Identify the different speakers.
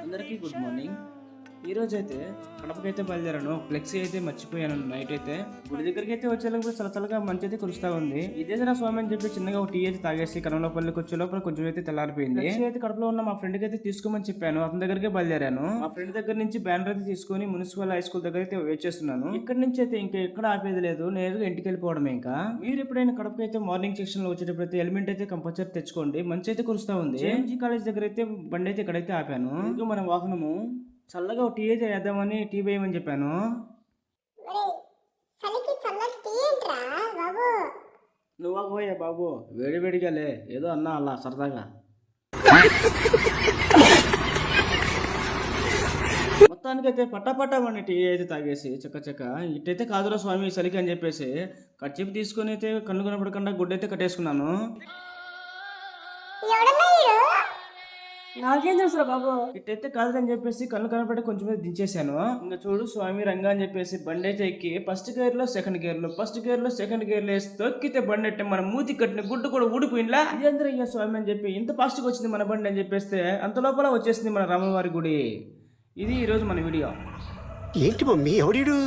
Speaker 1: అందరికీ good morning. ఈ రోజు అయితే కడపకైతే బయలుదేరాను. ఫ్లెక్సీ అయితే మర్చిపోయాను. నైట్ అయితే గుడి దగ్గరికి అయితే వచ్చేలోపు చల్లగా మంచి అయితే కురుస్తా ఉంది. ఇదే నా స్వామి అని చెప్పి చిన్నగా ఒక టీ అయితే తాగేసి కనంలోపల్లికి వచ్చే లోపల కొంచెం అయితే తెల్లారిపోయింది. అయితే కడపలో ఉన్న మా ఫ్రెండ్ కి అయితే తీసుకోమని చెప్పాను. అతని దగ్గరికి బయలుదేరాను. మా ఫ్రెండ్ దగ్గర నుంచి బ్యానర్ అయితే తీసుకొని మున్సిపల్ హై స్కూల్ దగ్గర అయితే వెయిట్ చేస్తున్నాను. ఇక్కడ నుంచి అయితే ఇంకా ఎక్కడ ఆపేది లేదు. నేరుగా ఇంటికి వెళ్ళిపోవడమే. ఇంకా మీరు ఎప్పుడైనా కడపకి అయితే మార్నింగ్ సెక్షన్ లో వచ్చేటప్పుడు అయితే హెల్మెట్ అయితే కంపల్సరీ తెచ్చుకోండి. మంచి అయితే కురుస్తా ఉంది. జేఎంజీ కాలేజ్ దగ్గర అయితే బండి అయితే ఇక్కడైతే ఆపాను. ఇంకా మన వాహనము చల్లగా ఒక టీ అయితే వేద్దామని టీ వేయమని చెప్పాను. నువ్వు పోయా బాబు, వేడివేడిగాలే ఏదో అన్నా అలా సరదాగా. మొత్తానికైతే పట్టాపట్టామని టీ అయితే తాగేసి చక్క ఇటైతే కాదురా స్వామి చలికి అని చెప్పేసి కచ్చిపు తీసుకొని అయితే కన్ను కనపడకుండా గుడ్డైతే కట్టేసుకున్నాను.
Speaker 2: నాకేం తెలుసు బాబు.
Speaker 1: ఇటైతే కాదని చెప్పేసి కళ్ళు కనపడి కొంచెం మీద దించేశాను. ఇంకా చూడు స్వామి రంగా అని చెప్పేసి బండి అయితే ఎక్కి ఫస్ట్ గేర్ లో సెకండ్ గేర్ లో సెకండ్ గేర్ లో వేసి తొక్కితే బండి అంటే మన మూతి కట్టిన గుడ్డు కూడా ఊడిపోయిందా. ఇదేంద్రయ్య స్వామి అని చెప్పి ఇంత ఫాస్ట్ గా వచ్చింది మన బండి అని చెప్పేస్తే అంత లోపల వచ్చేసింది మన రామవారి గుడి. ఇది ఈ రోజు మన వీడియో.
Speaker 3: ఏంటి మమ్మీ ఎవడీడు?